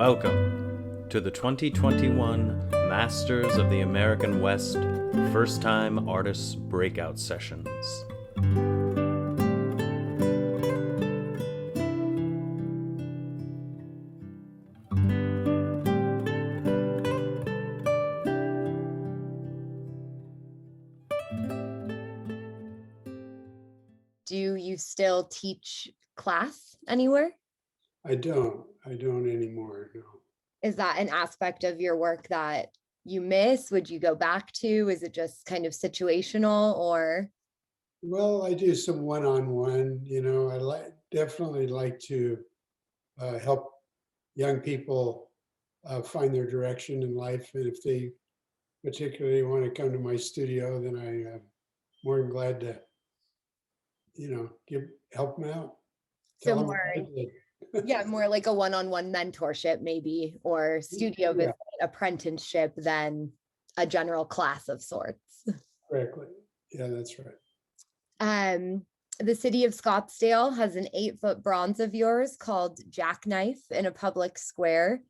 Welcome to the 2021 Masters of the American West First Time Artists Breakout Sessions. Do you still teach class anywhere? I don't anymore, no. Is that an aspect of your work that you miss? Would you go back to? Is it just kind of situational or? Well, I do some one-on-one, I definitely like to help young people find their direction in life. And if they particularly want to come to my studio, then I'm more than glad to, help them out. So Tell them more, what I did. yeah, more like a one-on-one mentorship maybe, or studio Yeah. visit, apprenticeship than a general class of sorts. Correctly. Yeah, that's right. The city of Scottsdale has an 8-foot bronze of yours called Jackknife in a public square.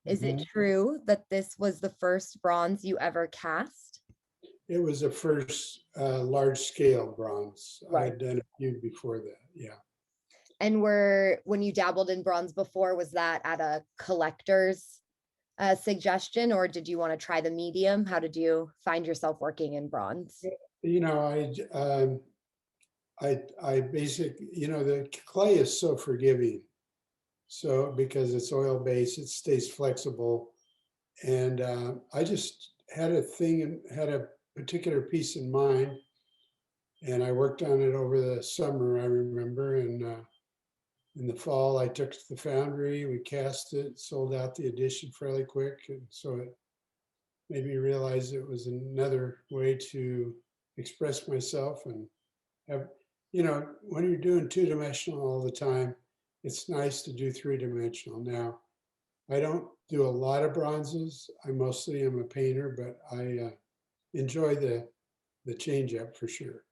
Is it true that this was the first bronze you ever cast? It was the first large-scale bronze. I Right. had done a few before that, yeah. And when you dabbled in bronze before, was that at a collector's suggestion, or did you want to try the medium? How did you find yourself working in bronze? I basically, the clay is so forgiving. So because it's oil-based, it stays flexible. And I just had had a particular piece in mind. And I worked on it over the summer, I remember. And in the fall, I took it to the foundry, we cast it, sold out the edition fairly quick. And so it made me realize it was another way to express myself and have, when you're doing two-dimensional all the time, it's nice to do three-dimensional. Now, I don't do a lot of bronzes. I mostly am a painter, but I enjoy the change up for sure.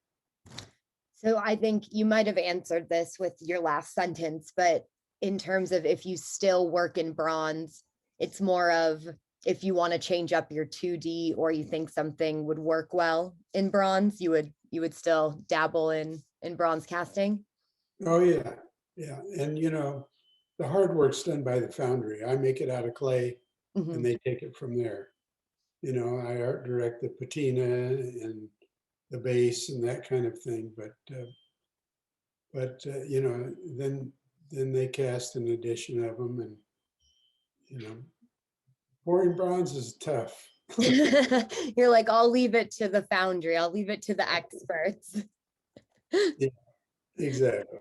So I think you might have answered this with your last sentence, but in terms of if you still work in bronze, it's more of if you want to change up your 2D or you think something would work well in bronze, you would still dabble in bronze casting. Oh yeah, yeah. And the hard work's done by the foundry. I make it out of clay and they take it from there. I art direct the patina and the base and that kind of thing. But then they cast an edition of them, and pouring bronze is tough. You're like, I'll leave it to the foundry. I'll leave it to the experts. Yeah, exactly.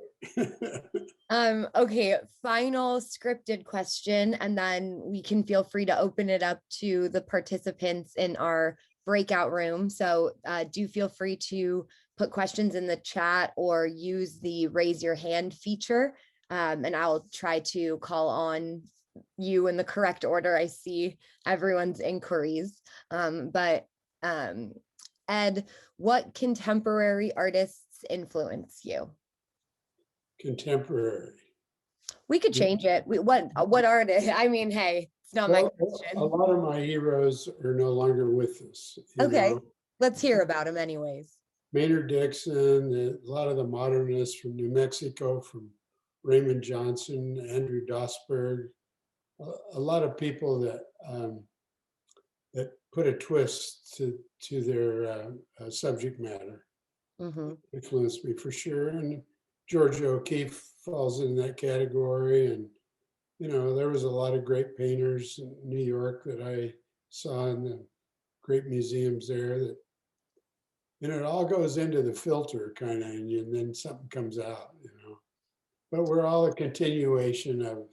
Okay, final scripted question, and then we can feel free to open it up to the participants in our breakout room. So do feel free to put questions in the chat or use the raise your hand feature, and I'll try to call on you in the correct order. I see everyone's inquiries. But Ed, what contemporary artists influence you? Contemporary. We could change it. What artist? I mean, hey, it's not my question. A lot of my heroes are no longer with us. Okay, let's hear about them anyways. Maynard Dixon, a lot of the modernists from New Mexico, from Raymond Johnson, Andrew Dosberg, a lot of people that put a twist to their subject matter influenced me for sure. And George O'Keeffe falls in that category. And, there was a lot of great painters in New York that I saw in the great museums there that, it all goes into the filter kind of, and then something comes out, But we're all a continuation of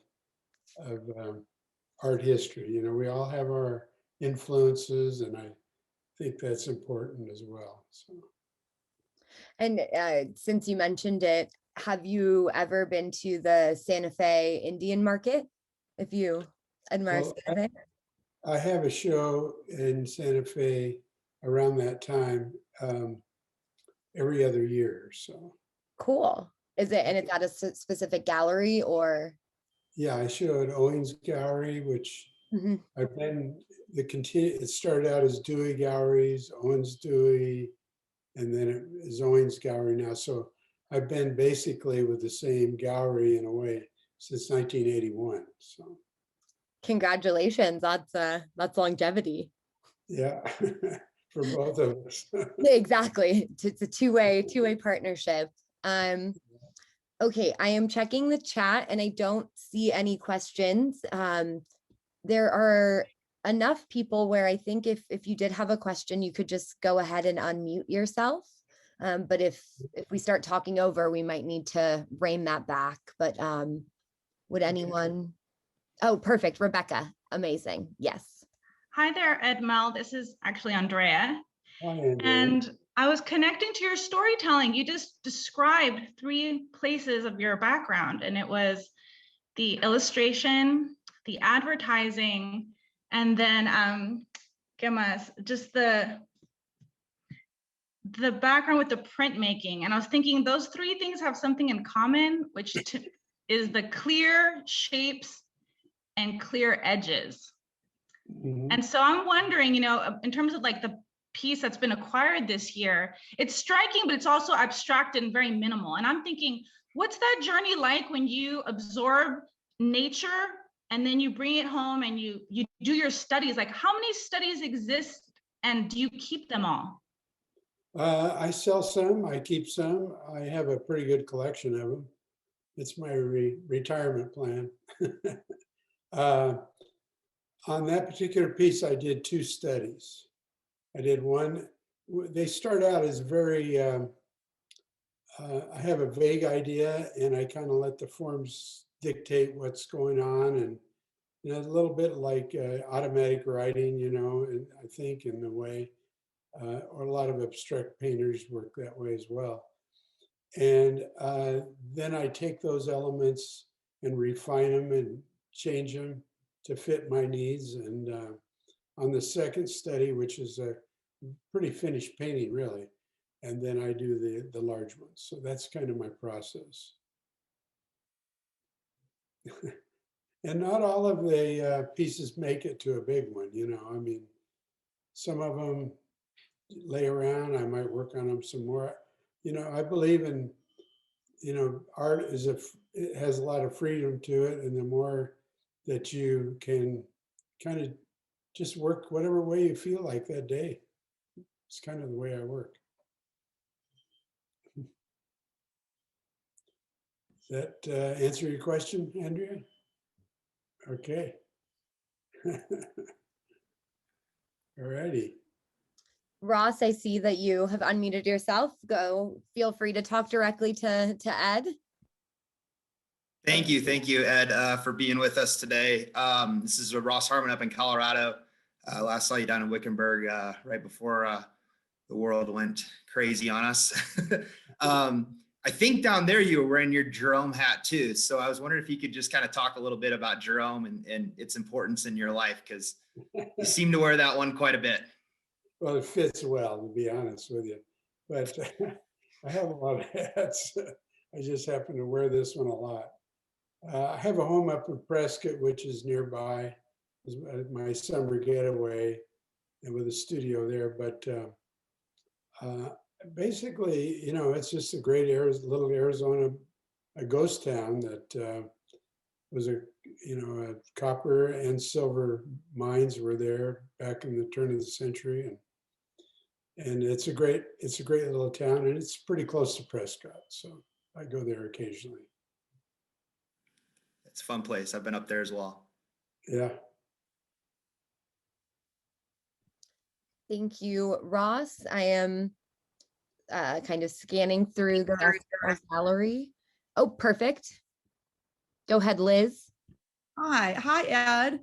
art history. We all have our influences, and I think that's important as well. So. And since you mentioned it, have you ever been to the Santa Fe Indian Market? If you admire Santa Fe? I have a show in Santa Fe around that time every other year. So cool. Is it, and it's at a specific gallery or? yeah, I showed Owen's Gallery, which Mhm. I've been, it started out as Dewey Galleries, Owens Dewey, and then it is Owen's Gallery now. So I've been basically with the same gallery in a way since 1981. So Congratulations. That's longevity. yeah, for both of us. Exactly. It's a two-way partnership. Um, okay, I am checking the chat and I don't see any questions. There are enough people where I think if you did have a question, you could just go ahead and unmute yourself. But if we start talking over, we might need to rein that back. But would anyone? Oh, perfect. Rebecca. Amazing. Yes. Hi there, Ed Mell. This is actually Andrea. Hi, Andrea. And I was connecting to your storytelling. You just described 3 places of your background, and it was the illustration, the advertising, and then just the background with the printmaking. And I was thinking those 3 things have something in common, which is the clear shapes and clear edges. Mhm. And so I'm wondering, in terms of like the piece that's been acquired this year, it's striking, but it's also abstracted and very minimal. And I'm thinking, what's that journey like when you absorb nature and then you bring it home and you do your studies? Like, how many studies exist and do you keep them all? I sell some, I keep some. I have a pretty good collection of them. It's my retirement plan. On that particular piece, I did 2 studies. I did one, they start out as very, I have a vague idea and I kind of let the forms dictate what's going on. And, a little bit like automatic writing, and I think in the way, or a lot of abstract painters work that way as well. And then I take those elements and refine them and change them to fit my needs. And on the second study, which is a pretty finished painting, really, and then I do the large ones. So that's kind of my process. And not all of the pieces make it to a big one, I mean, some of them lay around, I might work on them some more. I believe in, art it has a lot of freedom to it. And the more that you can kind of just work whatever way you feel like that day. It's kind of the way I work. Does that answer your question, Andrea? Okay. All righty. Ross, I see that you have unmuted yourself. Feel free to talk directly to Ed. Thank you, Ed, for being with us today. This is Ross Harmon up in Colorado. Last saw you down in Wickenburg right before the world went crazy on us. I think down there you were wearing your Jerome hat too. So I was wondering if you could just kind of talk a little bit about Jerome and its importance in your life, because you seem to wear that one quite a bit. Well, it fits well, to be honest with you. But I have a lot of hats. I just happen to wear this one a lot. I have a home up in Prescott, which is nearby. It's my summer getaway, and with a studio there. But basically, it's just a great little Arizona, a ghost town that was a copper and silver mines were there back in the turn of the century, and it's a great little town, and it's pretty close to Prescott, so I go there occasionally. It's a fun place. I've been up there as well. Yeah. Thank you, Ross. I am kind of scanning through the rest of our gallery. Oh, perfect. Go ahead, Liz. Hi, Ed.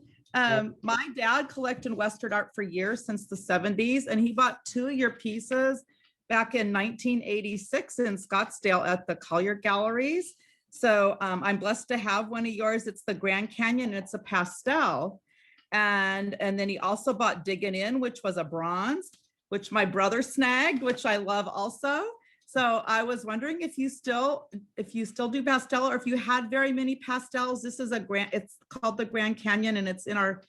My dad collected Western art for years, since the 70s, and he bought 2 of your pieces back in 1986 in Scottsdale at the Collier Galleries. So I'm blessed to have one of yours. It's the Grand Canyon, and it's a pastel. And then he also bought Diggin' In, which was a bronze, which my brother snagged, which I love also. So I was wondering if you still do pastel, or if you had very many pastels. This is it's called the Grand Canyon, and it's in our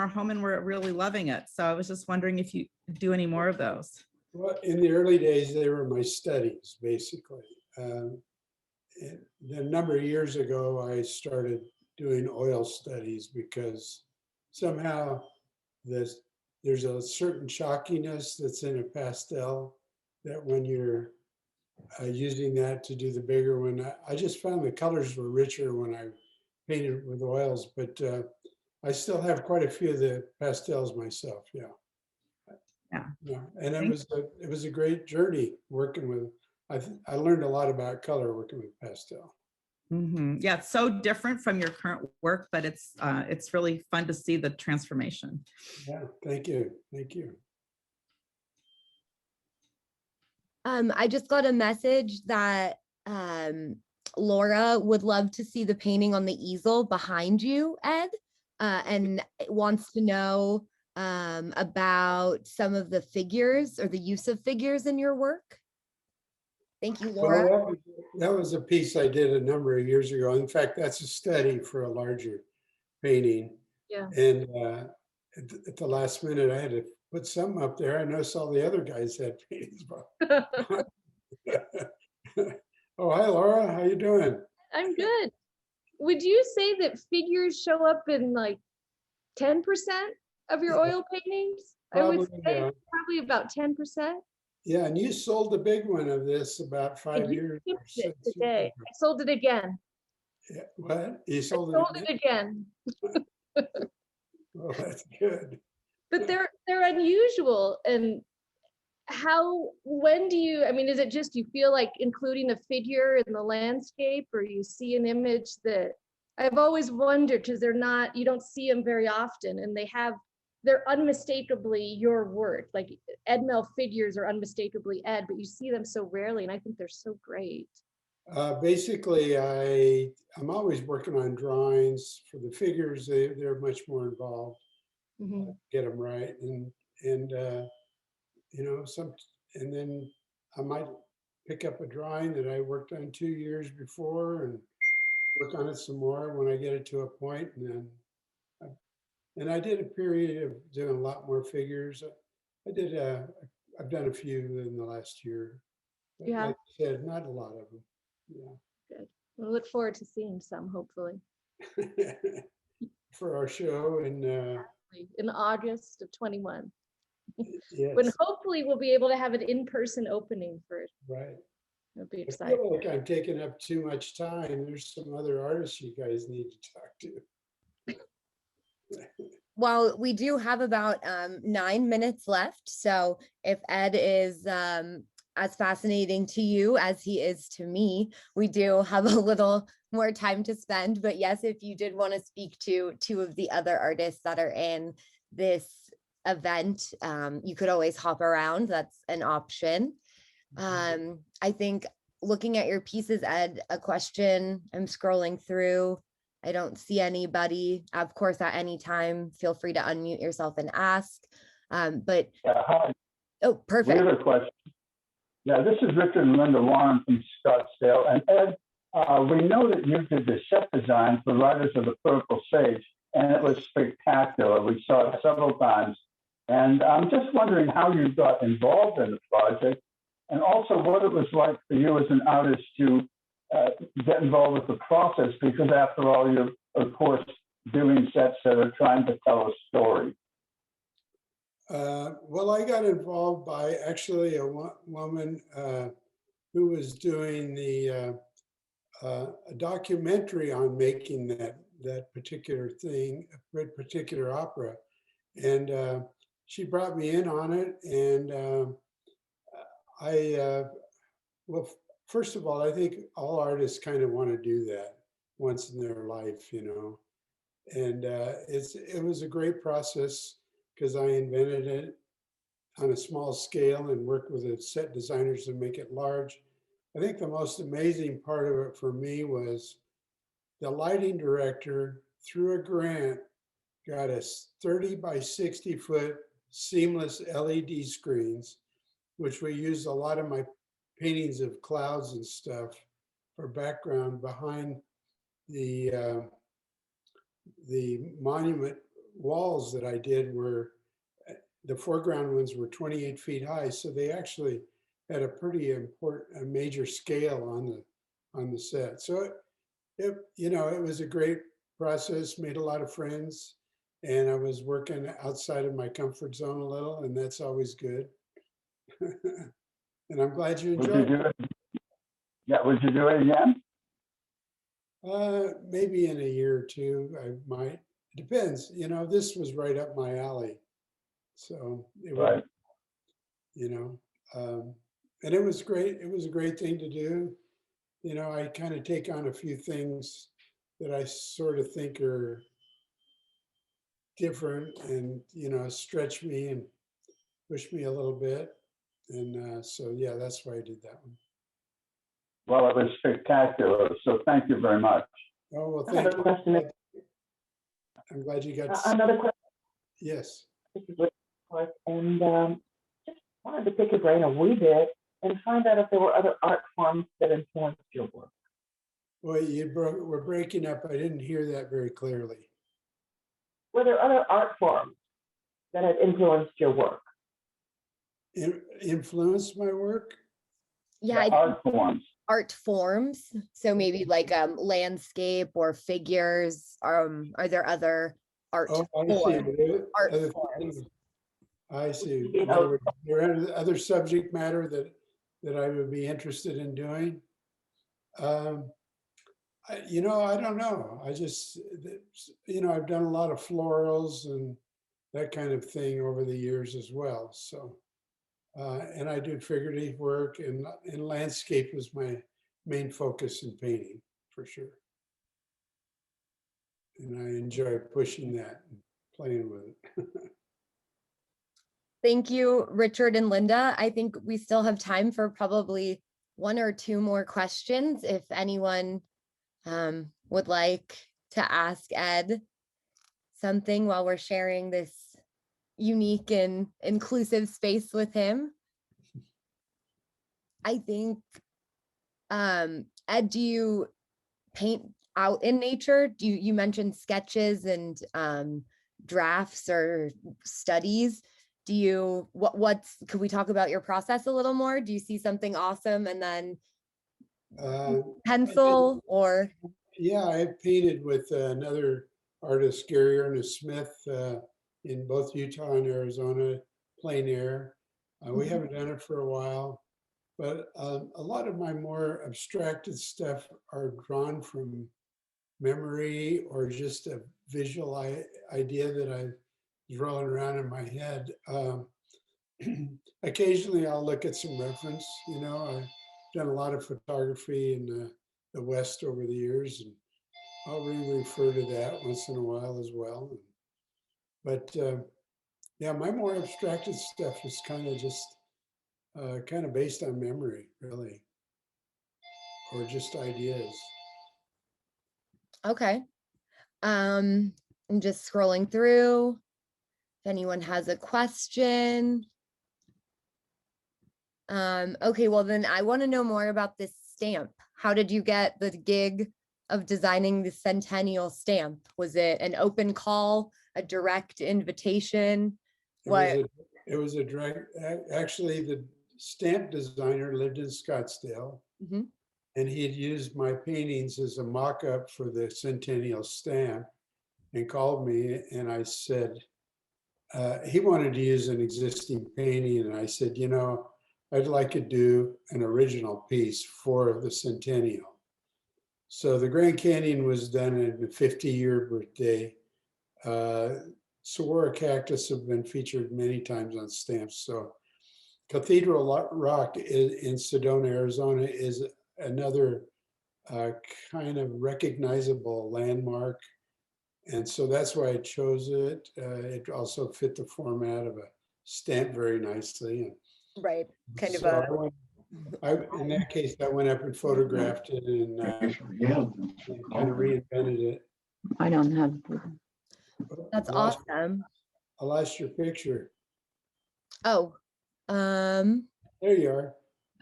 home, and we're really loving it. So I was just wondering if you do any more of those. Well, in the early days, they were my studies, basically. And a number of years ago, I started doing oil studies because somehow there's a certain chalkiness that's in a pastel that when you're using that to do the bigger one, I just found the colors were richer when I painted with oils, but I still have quite a few of the pastels myself. Yeah. Yeah. And it was a great journey working with, I learned a lot about color working with pastel. Mm-hmm. Yeah, it's so different from your current work, but it's really fun to see the transformation. Yeah, thank you. Thank you. I just got a message that Laura would love to see the painting on the easel behind you, Ed, and wants to know about some of the figures or the use of figures in your work. Thank you, Laura. Well, that was a piece I did a number of years ago. In fact, that's a study for a larger painting. Yeah. And at the last minute, I had to put some up there. I noticed all the other guys had paintings. Oh, hi, Laura. How you doing? I'm good. Would you say that figures show up in like 10% of your oil paintings? Probably, I would say probably about 10%. Yeah, and you sold the big one of this about 5 years ago. Today. I sold it again. Yeah, what? You sold it again. Oh, that's good. But they're unusual. And when do you, I mean, is it just you feel like including a figure in the landscape, or you see an image that I've always wondered, because you don't see them very often, and they're unmistakably your work. Like Ed Mell figures are unmistakably Ed, but you see them so rarely, and I think they're so great. Basically, I'm always working on drawings. For the figures, they're much more involved. Mm-hmm. Get them right, and you know, and then I might pick up a drawing that I worked on 2 years before and work on it some more when I get it to a point, and then. And I did a period of doing a lot more figures. I've done a few in the last year. But yeah. Like I said, not a lot of them. Yeah. Good. We'll look forward to seeing some, hopefully. For our show in August of 21. Yes. When hopefully we'll be able to have an in-person opening for it. Right. It'll be exciting. I feel like I'm taking up too much time. There's some other artists you guys need to talk to. Well, we do have about 9 minutes left. So if Ed is as fascinating to you as he is to me, we do have a little more time to spend. But yes, if you did want to speak to 2 of the other artists that are in this event, you could always hop around. That's an option. I think looking at your pieces, Ed, a question I'm scrolling through. I don't see anybody. Of course, at any time, feel free to unmute yourself and ask. But hi. Oh, perfect. We have a question. Yeah, this is Richard and Linda Warren from Scottsdale. And Ed, we know that you did the set design for Riders of the Purple Sage, and it was spectacular. We saw it several times. And I'm just wondering how you got involved in the project, and also what it was like for you as an artist to get involved with the process, because after all, you're, of course, doing sets that are trying to tell a story. Well, I got involved by actually a woman who was doing a documentary on making that particular thing, a particular opera. And she brought me in on it. And well, first of all, I think all artists kind of want to do that once in their life, you know. And it was a great process because I invented it on a small scale and worked with the set designers to make it large. I think the most amazing part of it for me was the lighting director, through a grant, got us 30 by 60 foot seamless LED screens, which we used a lot of my paintings of clouds and stuff for background behind the monument walls that I did were, the foreground ones were 28 feet high. So they actually had a pretty important, a major scale on the set. So it was a great process, made a lot of friends, and I was working outside of my comfort zone a little, and that's always good. And I'm glad you Would you enjoyed do it. it? Yeah, would you do it again? Maybe in a year or two, I might. It depends. This was right up my alley. So it Right. would, and it was great. It was a great thing to do. I kind of take on a few things that I sort of think are different and, stretch me and push me a little bit. And so, yeah, that's why I did that one. Well, it was spectacular. So thank you very much. Oh, well, thank Another you. question. I'm glad you got to Another question. Yes. This is Rick, of course, and just wanted to pick your brain a wee bit and find out if there were other art forms that influenced your work. Well, we're breaking up. I didn't hear that very clearly. Were there other art forms that had influenced your work? Influenced my work? Yeah, I The art forms. art forms. So maybe like landscape or figures. Are there other art Oh, I see. forms? Art Other forms. things. I see. In other words, there are other subject matter that I would be interested in doing. I don't know. I just, I've done a lot of florals and that kind of thing over the years as well. So, and I do figurative work, and landscape is my main focus in painting, for sure. And I enjoy pushing that and playing with it. Thank you, Richard and Linda. I think we still have time for probably one or two more questions. If anyone would like to ask Ed something while we're sharing this unique and inclusive space with him. I think, Ed, do you paint out in nature? You mentioned sketches and drafts or studies. Could we talk about your process a little more? Do you see something awesome and then pencil or? Yeah, I painted with another artist, Gary Ernest Smith, in both Utah and Arizona, plein air. We haven't done it for a while, but a lot of my more abstracted stuff are drawn from memory or just a visual idea that I was rolling around in my head. Occasionally I'll look at some reference, I've done a lot of photography in the West over the years, and I'll refer to that once in a while as well. But yeah, my more abstracted stuff is kind of just kind of based on memory, really, or just ideas. Okay. I'm just scrolling through. If anyone has a question. Okay, well then I want to know more about this stamp. How did you get the gig of designing the centennial stamp? Was it an open call, a direct invitation? It was a direct, actually the stamp designer lived in Scottsdale. Mm-hmm. And he had used my paintings as a mock-up for the centennial stamp and called me, and I said, he wanted to use an existing painting, and I said, I'd like to do an original piece for the centennial. So the Grand Canyon was done in the 50-year birthday. Saguaro cactus have been featured many times on stamps. So Cathedral Rock in Sedona, Arizona is another kind of recognizable landmark. And so that's why I chose it. It also fit the format of a stamp very nicely. Right, kind of so in that case, I went up and photographed it and kind of reinvented it. I don't have. That's awesome. I lost your picture. Oh, There you are.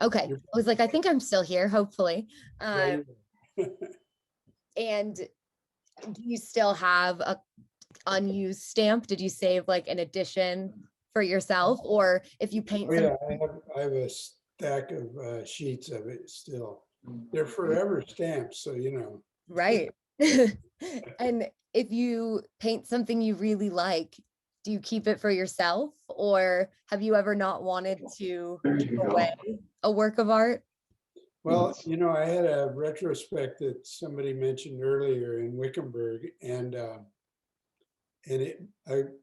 Okay, You're- I was like, I think I'm still here, hopefully. Yeah, And do you still have a unused stamp? Did you save like an edition for yourself? Or if you paint oh, some, yeah, I have a stack of sheets of it still. They're forever stamps, so you know. right? And if you paint something you really like, do you keep it for yourself? Or have you ever not wanted to give away a work of art? Well, you know, I had a retrospect that somebody mentioned earlier in Wickenburg, and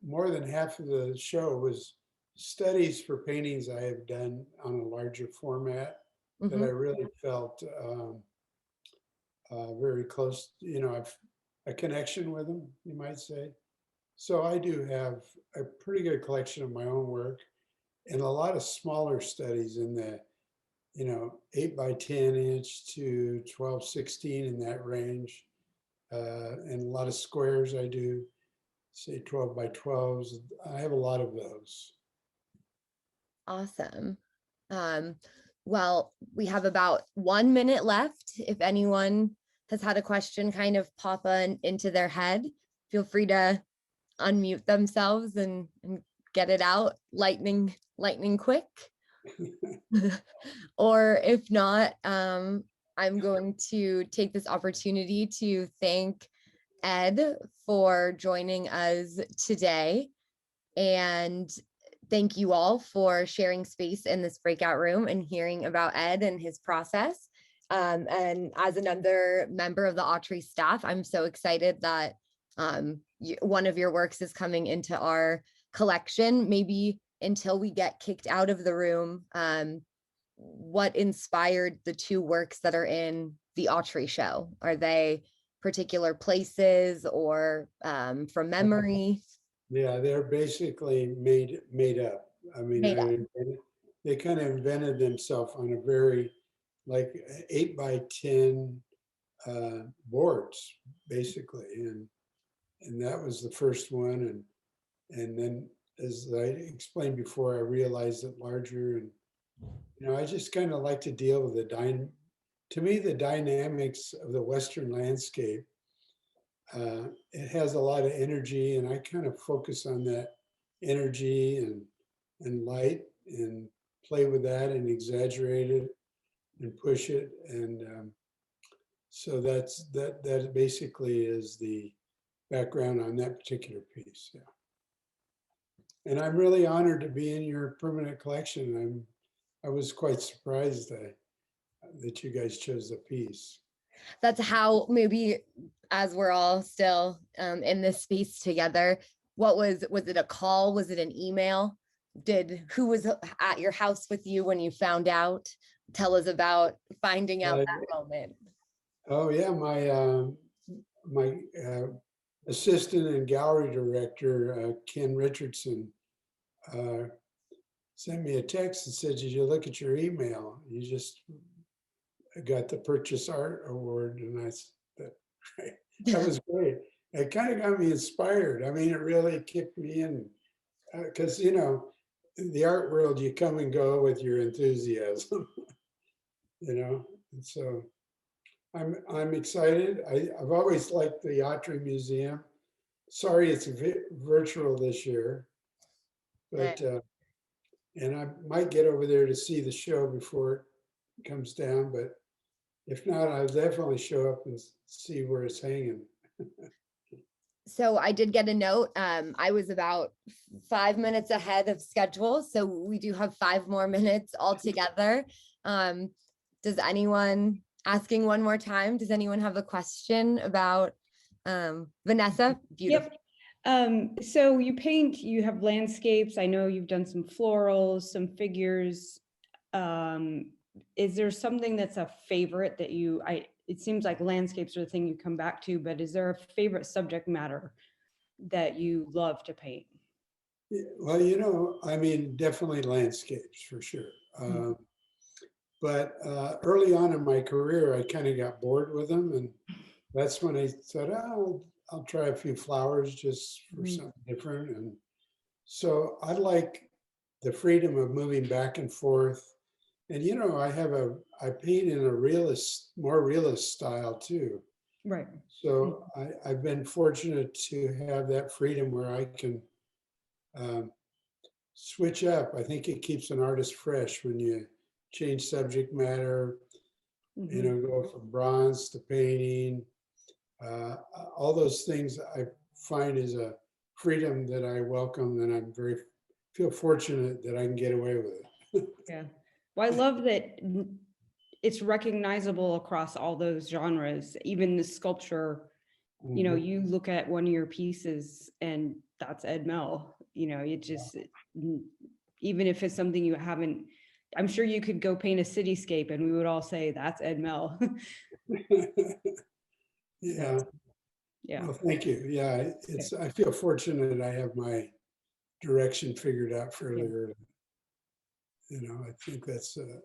more than half of the show was studies for paintings I have done on a larger format that I Mhm. really felt very close, you know, I've a connection with them, you might say. So I do have a pretty good collection of my own work and a lot of smaller studies in the, you know, 8 by 10 inch to 12, 16 in that range. And a lot of squares I do, say 12 by 12s. I have a lot of those. Awesome. Um, well, we have about 1 minute left. If anyone has had a question kind of pop into their head, feel free to unmute themselves and get it out lightning quick. Or if not, I'm going to take this opportunity to thank Ed for joining us today. And thank you all for sharing space in this breakout room and hearing about Ed and his process. And as another member of the Autry staff, I'm so excited that one of your works is coming into our collection. Maybe until we get kicked out of the room, what inspired the two works that are in the Autry show? Are they particular places or from memory? Yeah, they're basically made up. I mean, they kind of invented themselves on a very like 8 by 10 boards, basically, and that was the first one, and then as I explained before, I realized it larger, and you know, I just kind of like to deal with to me, the dynamics of the Western landscape. It has a lot of energy, and I kind of focus on that energy and light and play with that and exaggerate it and push it. And so that basically is the background on that particular piece. Yeah. And I'm really honored to be in your permanent collection. I was quite surprised that you guys chose the piece. That's how, maybe as we're all still in this space together, was it a call? Was it an email? Who was at your house with you when you found out? Tell us about finding out that moment. Oh yeah, my assistant and gallery director, Ken Richardson, sent me a text and said, "Did you look at your email? You just got the Purchase Art Award." And I said, that was great. It kind of got me inspired. I mean, it really kicked me in because, you know, in the art world, you come and go with your enthusiasm, you know, and so I'm excited. I've always liked the Autry Museum. Sorry, it's virtual this year, but and I might get over there to see the show before it comes down. But if not, I'll definitely show up and see where it's hanging. So I did get a note. I was about 5 minutes ahead of schedule. So we do have 5 more minutes altogether. Does anyone, asking one more time, does anyone have a question about Vanessa? Beautiful. Yep. So you have landscapes. I know you've done some florals, some figures. Is there something that's a favorite that it seems like landscapes are the thing you come back to, but is there a favorite subject matter that you love to paint? Well, you know, I mean, definitely landscapes for sure. But early on in my career, I kind of got bored with them. And that's when I thought, oh, I'll try a few flowers just for something different. And so I like the freedom of moving back and forth And you know, I paint in a more realist style too. Right. So I've been fortunate to have that freedom where I can switch up. I think it keeps an artist fresh when you change subject matter, you know, go from bronze to painting. All those things I find is a freedom that I welcome, and I'm feel fortunate that I can get away with it. Yeah. Well, I love that it's recognizable across all those genres, even the sculpture. You know, you look at one of your pieces and that's Ed Mell, you know, it just, even if it's something you haven't, I'm sure you could go paint a cityscape and we would all say that's Ed Mell. Yeah. Yeah. Well, thank you. Yeah, I feel fortunate I have my direction figured out fairly early. You know, I think that's the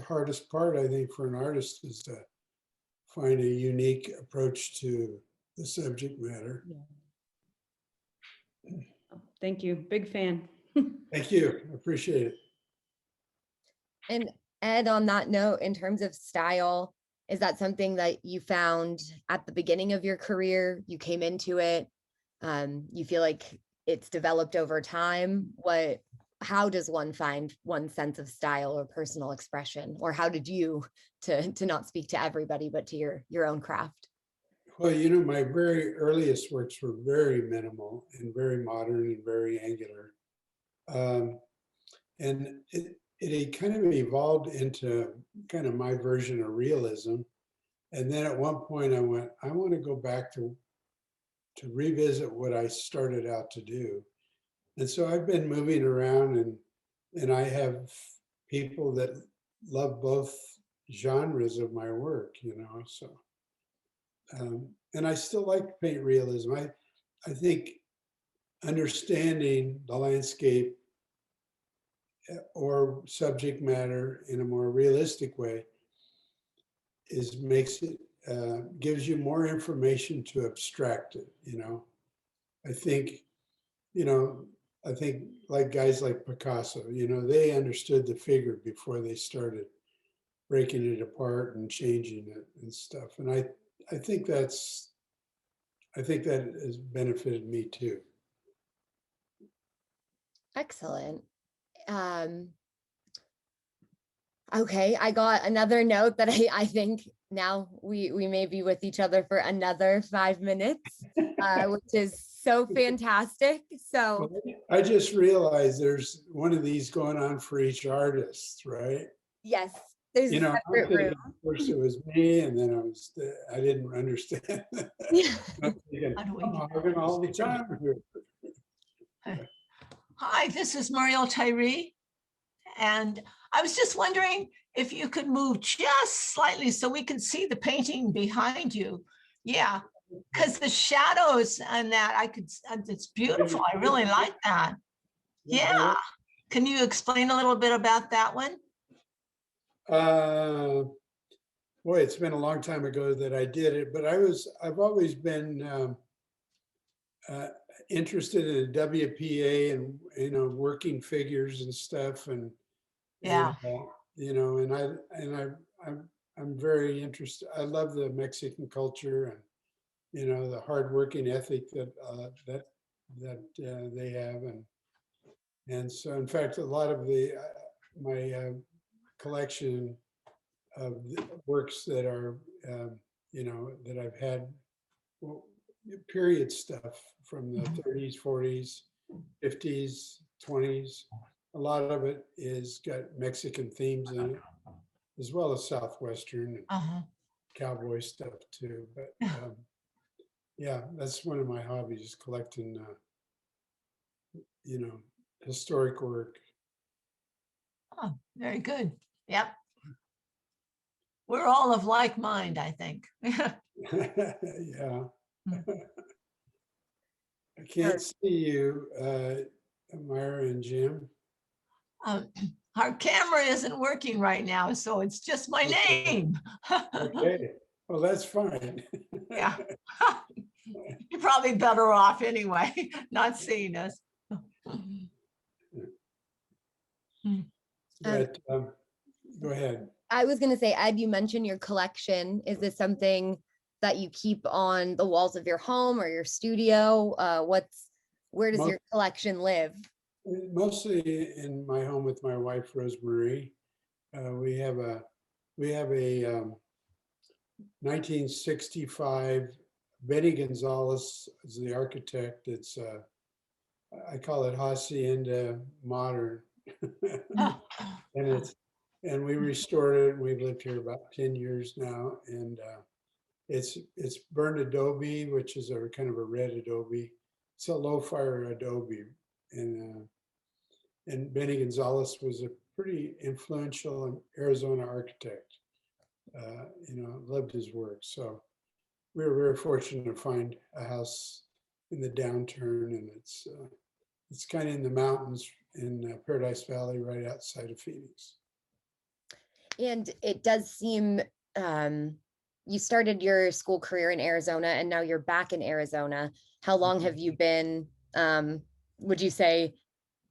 hardest part, I think, for an artist, is to find a unique approach to the subject matter. Yeah. Thank you. Big fan. Thank you. I appreciate it. And Ed, on that note, in terms of style, is that something that you found at the beginning of your career? You came into it, you feel like it's developed over time? How does one find one sense of style or personal expression? Or how did you, to not speak to everybody, but to your own craft? Well, you know, my very earliest works were very minimal and very modern and very angular. And it kind of evolved into kind of my version of realism. And then at one point I went, I want to go back to revisit what I started out to do. And so I've been moving around, and I have people that love both genres of my work, you know, so. And I still like to paint realism. I think understanding the landscape or subject matter in a more realistic way gives you more information to abstract it, you know. I think like guys like Picasso, you know, they understood the figure before they started breaking it apart and changing it and stuff. And I think that has benefited me too. Excellent. Okay, I got another note that I think now we may be with each other for another 5 minutes, which is so fantastic. So I just realized there's one of these going on for each artist, right? yes, there's You a know, separate room. first it was me, and then I didn't understand. I'm thinking, I'm having all the time here. Hi, this is Mariel Tyree. And I was just wondering if you could move just slightly so we can see the painting behind you. Yeah, because the shadows and that, it's beautiful. I really like that. Yeah. Can you explain a little bit about that one? Boy, it's been a long time ago that I did it, but I've always been interested in WPA and, you know, working figures and stuff, and yeah, you know, and I'm very interested. I love the Mexican culture, and you know, the hardworking ethic that they have, and so in fact, a lot of my collection of works that are you know, that I've had, well, period stuff from the 30s, 40s, 50s, 20s. A lot of it is got Mexican themes in it, as well as Southwestern and cowboy stuff too. But yeah, that's one of my hobbies, collecting, you know, historic work. oh, very good. Yep. We're all of like mind, I think. Yeah. I can't see you, Myra and Jim. Our camera isn't working right now, so it's just my name. Okay, well, that's fine. Yeah. You're probably better off anyway, not seeing us. But Go ahead. I was going to say, Ed, you mentioned your collection. Is this something that you keep on the walls of your home or your studio? Where does your collection live? Mostly in my home with my wife, Rosemary. We have a 1965 Benny Gonzalez is the architect. It's I call it hacienda modern, and we restored it. We've lived here about 10 years now, and it's burned adobe, which is a kind of a red adobe. It's a low fire adobe, and Benny Gonzalez was a pretty influential Arizona architect. Loved his work. So we were very fortunate to find a house in the downturn, and it's kind of in the mountains in Paradise Valley, right outside of Phoenix. And it does seem you started your school career in Arizona and now you're back in Arizona. How long have you been, would you say,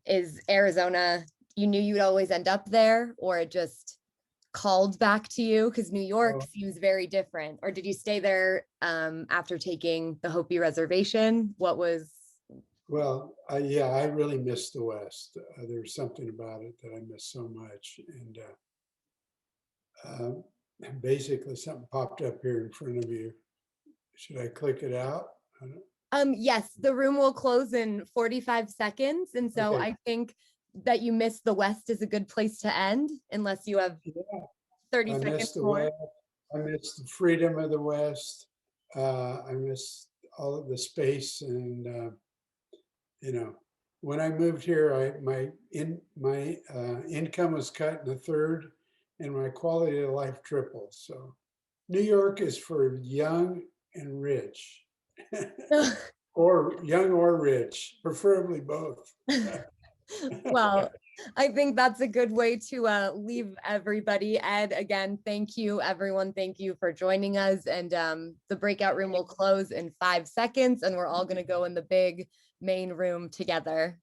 is Arizona, you knew you'd always end up there, or it just called back to you? Because New York seems very different. Or did you stay there after taking the Hopi reservation? What was? Well, yeah, I really missed the West. There's something about it that I miss so much. And basically something popped up here in front of you. Should I click it out? Yes, the room will close in 45 seconds. And so Okay. I think that you missed the West is a good place to end, unless you have 30 I seconds missed the more. West. I missed the freedom of the West. I missed all of the space, and when I moved here, my income was cut in a third, and my quality of life tripled. So, New York is for young and rich, or young or rich, preferably both. Well, I think that's a good way to leave everybody. Ed, again, thank you, everyone. Thank you for joining us. And the breakout room will close in 5 seconds, and we're all going to go in the big main room together.